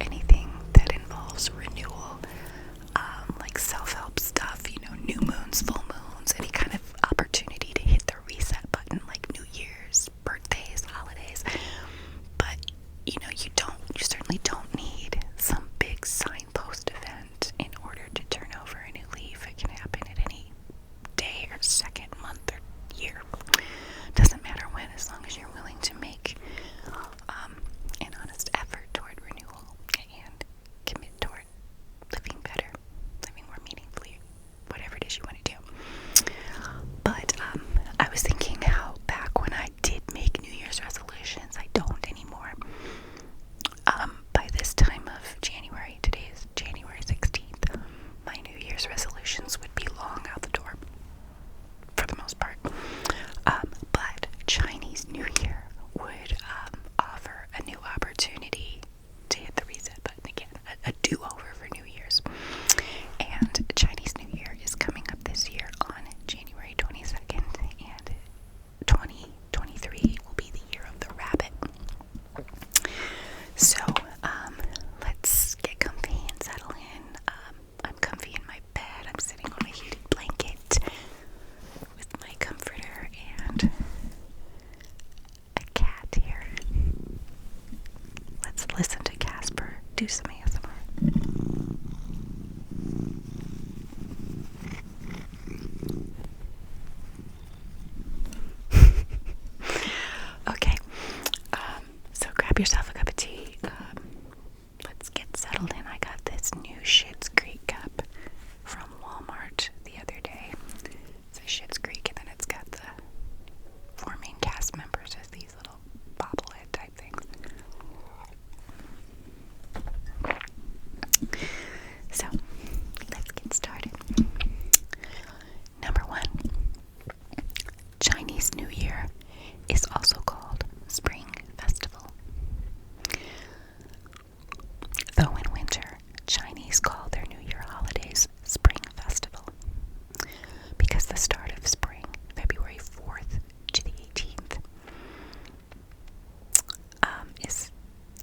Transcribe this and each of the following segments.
anything that involves renewal, like self-help stuff, new moons, full moons, any kind of opportunity to hit the reset button, like New Year's, birthdays, holidays. But, you certainly don't need some big signpost event in order to turn over a new leaf. It can happen at any day or second, month, or year. Doesn't matter when, as long as you're willing to make an honest effort toward renewal and commit toward living better, living more meaningfully, whatever it is you want to do. But I was thinking how back when I did make New Year's resolutions, I don't anymore. By this time of January, today is January 16th, my New Year's resolutions would be long out the door, for the most part. But Chinese New Year would offer a new opportunity to hit the reset button again, a do-over for New Year's. And Chinese New Year is coming up this year on January 22nd, and 2023 will be the year of the rabbit. So, let's get comfy and settle in. I'm comfy in my bed. I'm sitting on a heated blanket with my comforter and a cat here. Let's listen to Casper do some ASMR. Okay, so grab yourself a cup of tea. Let's get settled in. I got this new Schitt's Creek cup from Walmart the other day. It's a Schitt's Creek, and then it's got the four main cast members as these little bobblehead type things. So, let's get started. Number 1, Chinese New Year is also called Spring Festival. Though in winter, Chinese call their New Year holidays Spring Festival because the start of spring, February 4th to the 18th,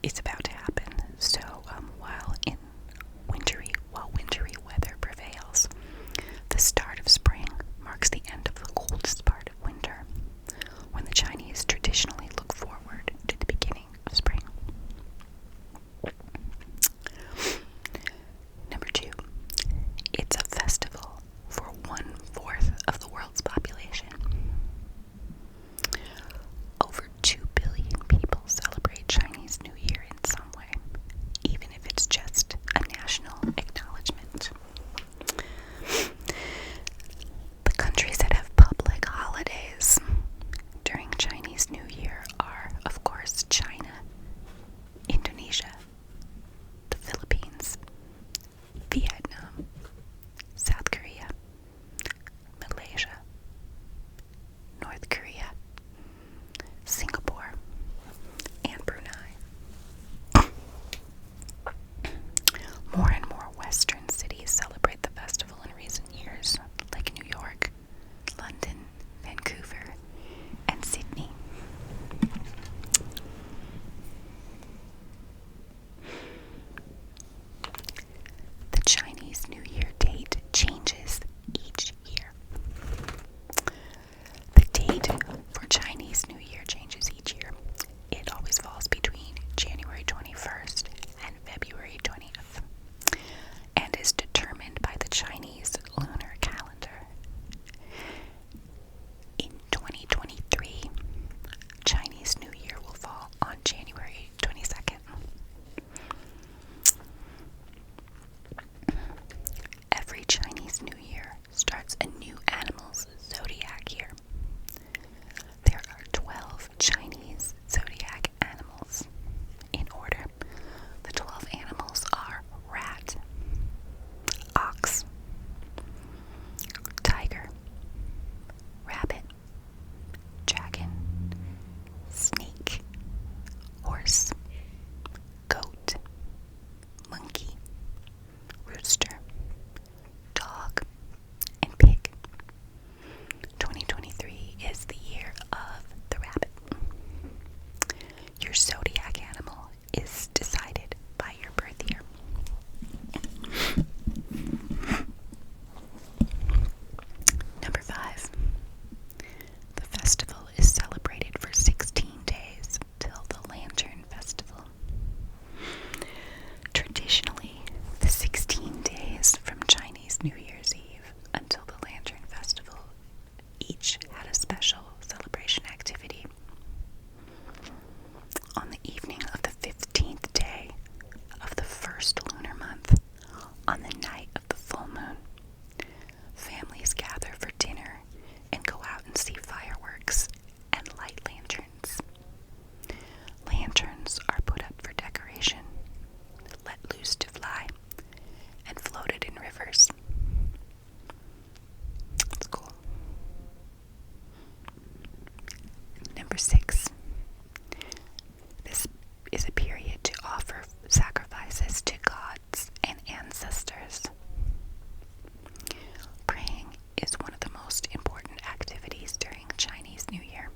is about to happen. So while wintry weather prevails, the start of spring marks the end of the coldest part of winter, when the Chinese traditionally look forward to the beginning of spring. Number 2, it's a festival for 1/4 of the world's population. Over 2 billion people celebrate Chinese New Year in some way, even if it's just a national acknowledgement. The countries that have public holidays during Chinese New Year are, of course, China, Indonesia, the Philippines, Vietnam, South Korea, Malaysia, North Korea, Singapore, and Brunei. More and more Western cities celebrate the festival in recent years, like New York, London, Vancouver, and Sydney. The Chinese New Year date changes each year. The date for Chinese New Year changes each year. It always falls between January 21st and February 20th, and is determined by the Chinese lunar calendar. In 2023, Chinese New Year will fall on January 22nd. Every Chinese New Year starts a new animal's zodiac year. There are 12 Chinese zodiac animals. In order, the 12 animals are rat, ox, tiger, rabbit, dragon, snake, horse, goat, monkey, rooster, dog, and pig. 2023 is the year of the rabbit. Your zodiac animal is decided by your birth loose to fly and floated in rivers. That's cool. Number 6. This is a period to offer sacrifices to gods and ancestors. Praying is one of the most important activities during Chinese New Year.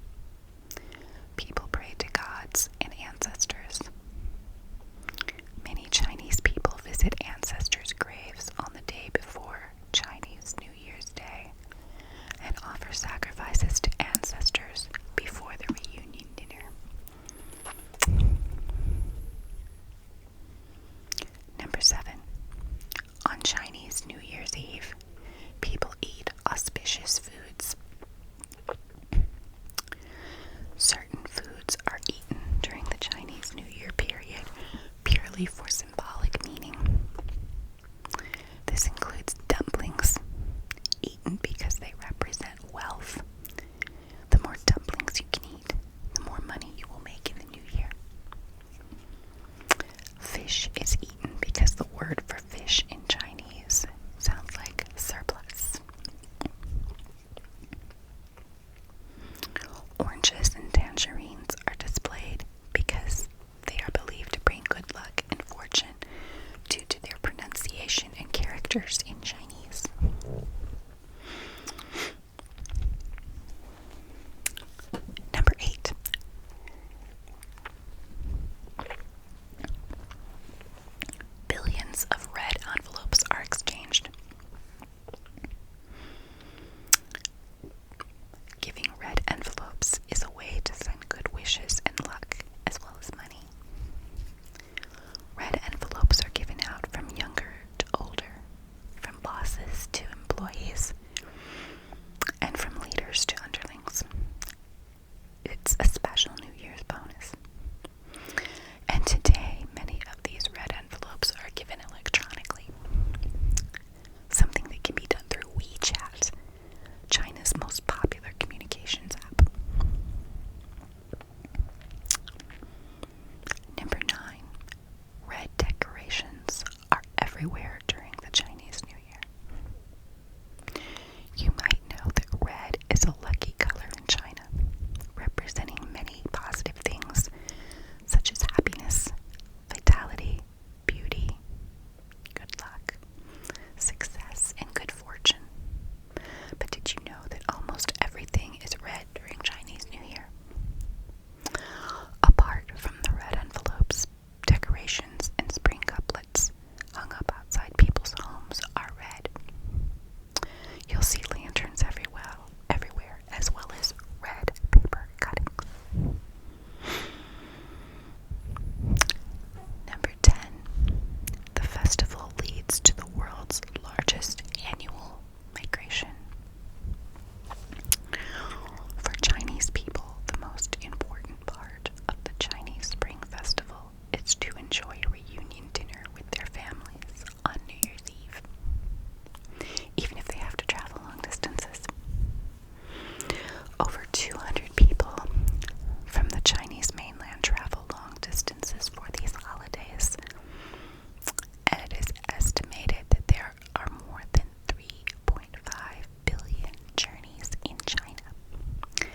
People pray to gods and ancestors. Many Chinese people visit ancestors' graves on the day before Chinese New Year's Day and offer sacrifices to ancestors before the reunion dinner. Number 7. On Chinese New Year's Eve, people eat auspicious foods. Certain foods are eaten during the Chinese New Year period purely for symbolic meaning. This includes dumplings, eaten because they represent wealth. The more dumplings you can eat, the more money you will make in the new year. Fish is eaten because the word for fish in Chinese sounds like surplus. Oranges and tangerines are displayed because they are believed to bring good luck and fortune due to their pronunciation and characters in Chinese. Number 8. Billions of red envelopes are exchanged. Giving red envelopes is a way to send good wishes and luck, as well as money. Red envelopes are given out from younger to older, from bosses to employees, and from leaders to underlings. It's a special New Year's bonus. And today, many of these red envelopes are given electronically, something that can be done through WeChat, China's most popular communications app. Number 9. Red decorations are everywhere during the Chinese New Year. You might know that red is a lucky color in China, representing many positive things such as happiness, vitality, beauty, good luck, success, and good fortune. But did you know that almost everything is red during Chinese New Year? Apart from the red envelopes, decorations and spring couplets hung up outside people's homes are red. You'll see lanterns everywhere, as well as red paper cuttings. Number 10. The festival leads to the world's largest annual migration. For Chinese people, the most important part of the Chinese Spring Festival is to enjoy a reunion dinner with their families on New Year's Eve, even if they have to travel long distances. Over 200 people from the Chinese mainland travel long distances for these holidays, and it is estimated that there are more than 3.5 billion journeys in China.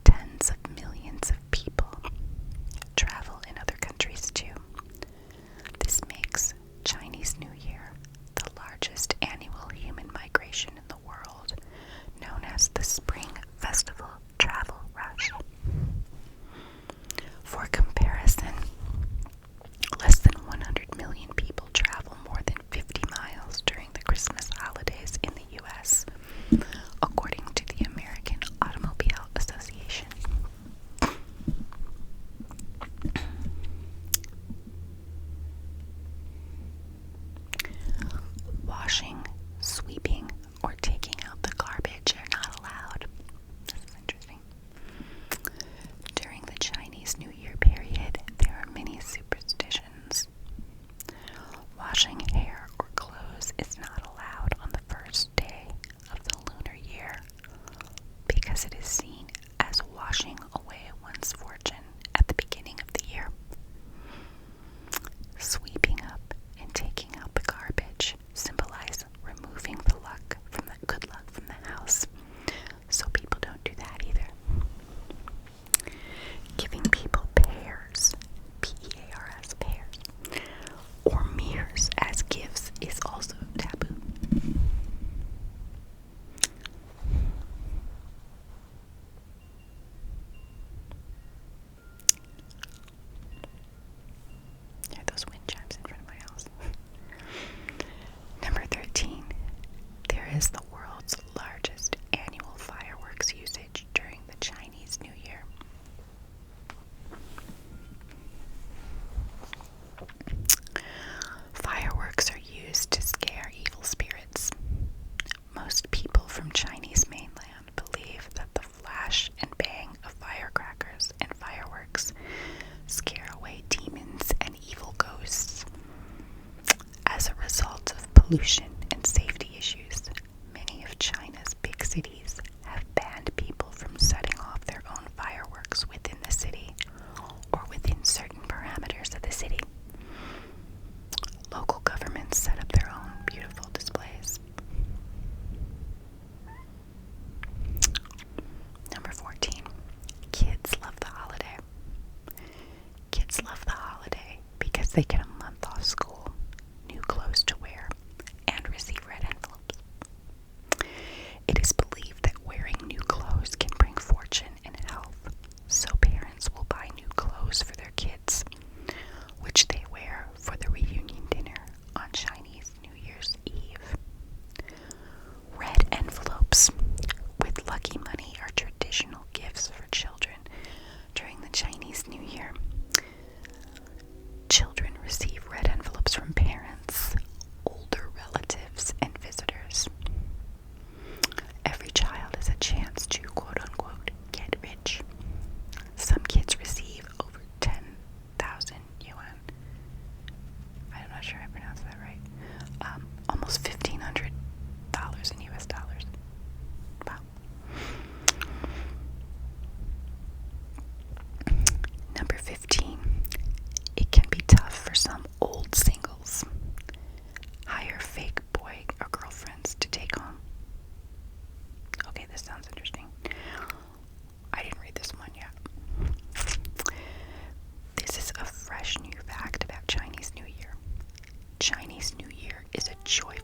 Tens of millions of people travel in other countries too. This makes Chinese New Year the largest annual human migration in the world, known as the Spring Festival Travel Rush. For comparison, less than 100 million people travel more than 50 miles during the Christmas holidays in the U.S., according to the American Automobile Association. Washing, sweeping, or taking out the garbage are not allowed. This is interesting. During the Chinese New Year period, there are many superstitions. Washing hair or clothes is not allowed on the first day of the lunar year because it is seen as washing away one's fortune at the beginning of the year. Sweeping up pollution and safety issues, many of China's big cities have banned people from setting off their own fireworks within the city or within certain parameters of the city. Local governments set up their own beautiful displays. Number 14. Kids love the holiday. Kids love the holiday because they get a month off school, new clothes to wear, and receive red envelopes. It is believed that wearing new clothes can bring fortune and health, so parents will buy new clothes for their kids, which they wear for the reunion dinner on Chinese New Year's Eve. Red envelopes with lucky money are traditional gifts for children during the Chinese New Year. Children receive red envelopes from parents, older relatives, and visitors. Every child has a chance to, quote-unquote, get rich. Some kids receive over 10,000 yuan. I'm not sure I pronounced that right. Almost $1,500 in US dollars. Wow. Number 15. It can be tough for some old singles. Hire fake boy or girlfriends to take home. Okay, this sounds interesting. I didn't read this one yet. This is a fresh new fact about Chinese New Year. Chinese New Year is a joyful